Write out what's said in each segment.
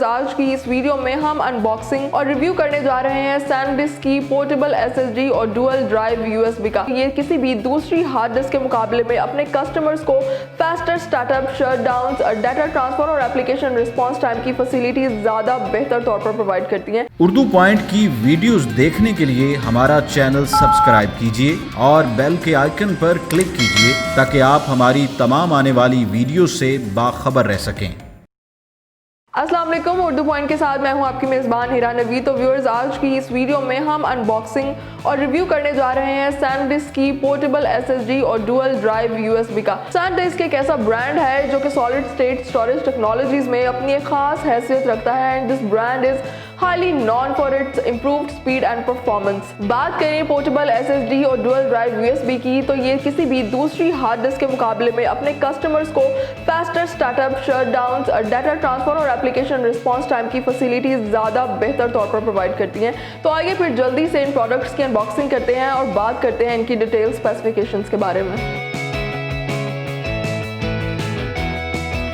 आज की इस वीडियो में हम अनबॉक्सिंग और रिव्यू करने जा रहे हैं सैनडिस्क की पोर्टेबल एसएसडी और डुअल ड्राइव यूएसबी का। ये किसी भी दूसरी हार्ड डिस्क के मुकाबले में अपने कस्टमर्स को faster startup, shutdowns, data transfer और एप्लीकेशन रिस्पांस टाइम की फैसिलिटीज ज्यादा बेहतर तौर पर प्रोवाइड करती हैं। उर्दू पॉइंट की वीडियोस देखने के लिए हमारा चैनल सब्सक्राइब कीजिए और बेल के आइकन पर क्लिक कीजिए ताकि आप हमारी तमाम आने वाली वीडियो से बाखबर रह सकें। अस्सलाम वालेकुम, उर्दू पॉइंट के साथ मैं हूं आपकी मेज़बान हिरा नवी। तो व्यूअर्स, आज की इस वीडियो में हम अनबॉक्सिंग और रिव्यू करने जा रहे हैं सैनडिस्क की पोर्टेबल एसएसडी और डुअल ड्राइव यूएसबी का। सैनडिस्क एक ऐसा ब्रांड है जो कि सॉलिड स्टेट स्टोरेज टेक्नोलॉजीज में अपनी एक खास हैसियत रखता है and this brand is highly non for its improved speed and performance. बात करें पोर्टेबल एसएसडी और डुअल ड्राइव यूएसबी की, तो ये किसी भी दूसरी हार्ड डिस्क के मुकाबले में अपने कस्टमर्स को faster startup, shutdowns, data transfer और एप्लीकेशन रिस्पांस टाइम की फैसिलिटीज ज्यादा बेहतर तौर पर प्रोवाइड करती हैं। तो आइए फिर जल्दी से इन प्रोडक्ट्स की अनबॉक्सिंग करते हैं और बात करते हैं इनकी डिटेल स्पेसिफिकेशंस के बारे में।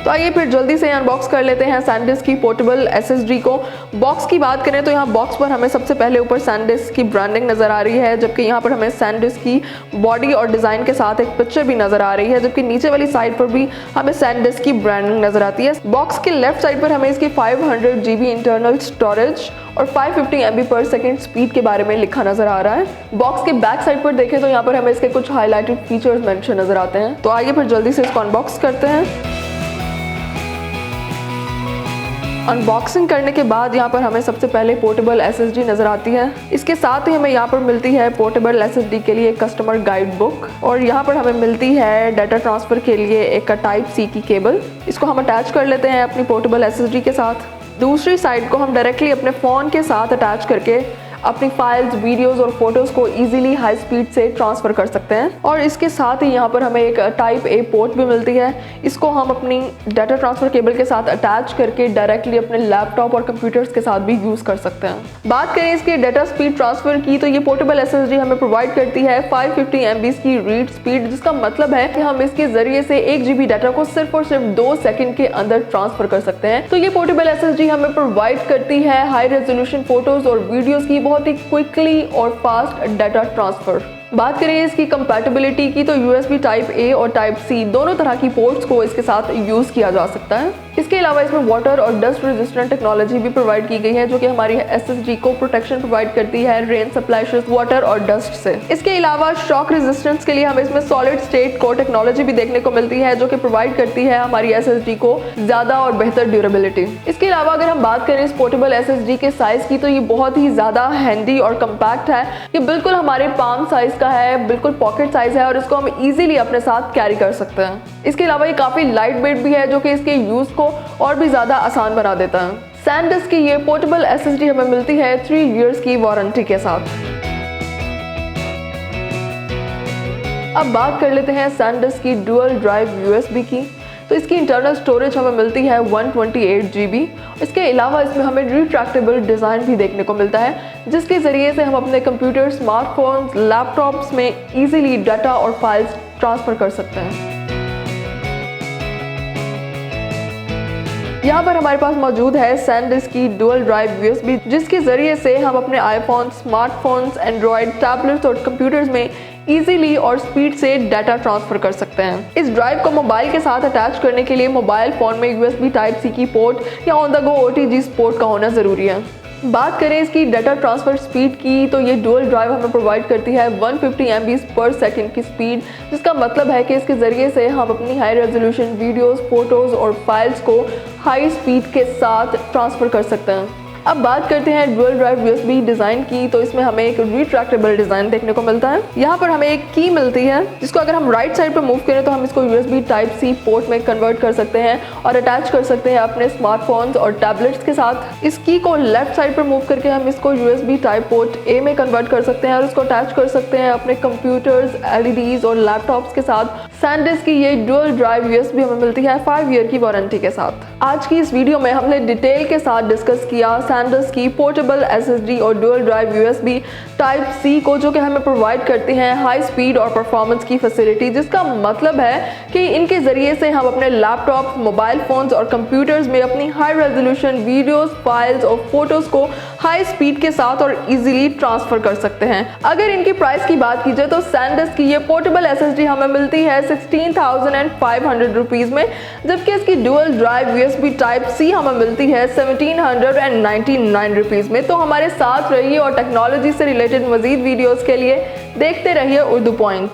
तो आइए फिर जल्दी से अनबॉक्स कर लेते हैं सैनडिस्क की पोर्टेबल एसएसडी को। बॉक्स की बात करें तो यहाँ बॉक्स पर हमें सबसे पहले ऊपर सैनडिस्क की ब्रांडिंग नज़र आ रही है, जबकि यहाँ पर हमें सैनडिस्क की बॉडी और डिज़ाइन के साथ एक पिक्चर भी नज़र आ रही है, जबकि नीचे वाली साइड पर भी हमें सैनडिस्क की ब्रांडिंग नज़र आती है। बॉक्स के लेफ्ट साइड पर हमें इसकी 500 GB इंटरनल स्टोरेज और 550 MB/s स्पीड के बारे में लिखा नजर आ रहा है। बॉक्स के बैक साइड पर देखें तो यहाँ पर हमें इसके कुछ हाईलाइटेड फीचर्स मेंशन नजर आते हैं। तो आइए फिर जल्दी से इसको अनबॉक्स करते हैं। अनबॉक्सिंग करने के बाद यहाँ पर हमें सबसे पहले पोर्टेबल एसएसडी नज़र आती है। इसके साथ ही हमें यहाँ पर मिलती है पोर्टेबल एसएसडी के लिए कस्टमर गाइड बुक और यहाँ पर हमें मिलती है डाटा ट्रांसफ़र के लिए एक टाइप सी की केबल। इसको हम अटैच कर लेते हैं अपनी पोर्टेबल एसएसडी के साथ। दूसरी साइड को हम डायरेक्टली अपने फ़ोन के साथ अटैच करके अपनी फाइल्स, वीडियोस और फोटोज़ को इजीली हाई स्पीड से ट्रांसफ़र कर सकते हैं। और इसके साथ ही यहाँ पर हमें एक टाइप ए पोर्ट भी मिलती है। इसको हम अपनी डाटा ट्रांसफ़र केबल के साथ अटैच करके डायरेक्टली अपने लैपटॉप और कंप्यूटर्स के साथ भी यूज़ कर सकते हैं। बात करें इसके डाटा स्पीड ट्रांसफ़र की, तो ये पोर्टेबल एसएसडी हमें प्रोवाइड करती है 550 MB की रीड स्पीड, जिसका मतलब है कि हम इसके ज़रिए से 1 GB डाटा को सिर्फ और सिर्फ 2 सेकेंड के अंदर ट्रांसफ़र कर सकते हैं। तो ये पोर्टेबल एसएसडी हमें प्रोवाइड करती है हाई रेजोल्यूशन फोटोज़ और वीडियोज़ की बहुत ही क्विकली और फास्ट डाटा ट्रांसफर। बात करें इसकी कंपैटिबिलिटी की, तो USB टाइप ए और टाइप सी दोनों तरह की पोर्ट्स को इसके साथ यूज़ किया जा सकता है। इसके अलावा इसमें वाटर और डस्ट रेजिस्टेंट टेक्नोलॉजी भी प्रोवाइड की गई है, जो कि हमारी एसएसडी को प्रोटेक्शन प्रोवाइड करती है रेन सप्लाई, वाटर और डस्ट से। इसके अलावा शॉक रेजिस्टेंस के लिए हमें इसमें सॉलिड स्टेट कोर टेक्नोलॉजी भी देखने को मिलती है, जो कि प्रोवाइड करती है हमारी एसएसडी को ज़्यादा और बेहतर ड्यूरेबिलिटी। इसके अलावा अगर हम बात करें इस पोर्टेबल एसएसडी के साइज़ की, तो ये बहुत ही ज़्यादा हैंडी और कम्पैक्ट है। ये बिल्कुल हमारे पाम साइज़ का है, बिल्कुल पॉकेट साइज़ है और इसको हम इजीली अपने साथ कैरी कर सकते हैं। इसके अलावा ये काफ़ी लाइट वेट भी है, जो कि इसके यूज़ को और भी ज़्यादा आसान बना देता है। सैनडिस्क की ये पोर्टेबल एसएसडी हमें मिलती है 3 इयर्स की वारंटी के साथ। अब बात कर लेते हैं सैनडिस्क की डुअल ड्राइव यूएसबी की। तो इसकी इंटरनल स्टोरेज हमें मिलती है 128 GB। इसके अलावा इसमें हमें रिट्रैक्टेबल डिज़ाइन भी देखने को मिलता है, जिसके ज़रिए से हम अपने कंप्यूटर, स्मार्टफोन्स, लैपटॉप्स में इजीली डाटा और फाइल्स ट्रांसफ़र कर सकते हैं। यहाँ पर हमारे पास मौजूद है सैनडिस्क की डुअल ड्राइव यूएसबी, जिसके ज़रिए से हम अपने आईफोन, स्मार्टफोन्स, एंड्रॉयड, टैबलेट्स और कंप्यूटर्स में इजीली और स्पीड से डाटा ट्रांसफर कर सकते हैं। इस ड्राइव को मोबाइल के साथ अटैच करने के लिए मोबाइल फ़ोन में USB टाइप सी की पोर्ट या on the go OTG port का होना ज़रूरी है। बात करें इसकी डाटा ट्रांसफ़र स्पीड की, तो ये डुअल ड्राइव हमें प्रोवाइड करती है 150 MB/s की स्पीड, जिसका मतलब है कि इसके ज़रिए से हम अपनी हाई रेजोल्यूशन वीडियोस, फोटोज़ और फाइल्स को हाई स्पीड के साथ ट्रांसफ़र कर सकते हैं। अब बात करते हैं डुअल ड्राइव यूएसबी डिज़ाइन की, तो इसमें हमें एक रिट्रैक्टेबल डिज़ाइन देखने को मिलता है। यहाँ पर हमें एक की मिलती है, जिसको अगर हम राइट साइड पर मूव करें तो हम इसको USB टाइप सी पोर्ट में कन्वर्ट कर सकते हैं और अटैच कर सकते हैं अपने स्मार्टफोन्स और टैबलेट्स के साथ। इस की को लेफ्ट साइड पर मूव करके हम इसको USB टाइप पोर्ट ए में कन्वर्ट कर सकते हैं और इसको अटैच कर सकते हैं अपने कंप्यूटर्स, LEDs और लैपटॉप्स के साथ। SanDisk की ये डुअल ड्राइव USB हमें मिलती है 5 ईयर की वारंटी के साथ। आज की इस वीडियो में हमने डिटेल के साथ डिस्कस किया SanDisk की पोर्टेबल SSD और dual drive USB type C को, जो कि हमें प्रोवाइड करती हैं हाई स्पीड और परफॉर्मेंस की फैसिलिटी, जिसका मतलब है कि इनके ज़रिए से हम अपने लैपटॉप, मोबाइल फ़ोन्स और कंप्यूटर्स में अपनी हाई रेजोल्यूशन वीडियोस, फाइल्स और फोटोज़ को हाई स्पीड के साथ और इजीली ट्रांसफ़र कर सकते हैं। अगर इनकी प्राइस की बात की जाए तो SanDisk की ये पोर्टेबल SSD हमें मिलती है 16,500 रुपीज़ में, जबकि इसकी dual drive USB type C हमें मिलती है 1,799 रुपीज़ में। तो हमारे साथ रहिए और टेक्नोलॉजी से रिलेटेड मज़ीद वीडियोज़ के लिए देखते रहिए उर्दू पॉइंट।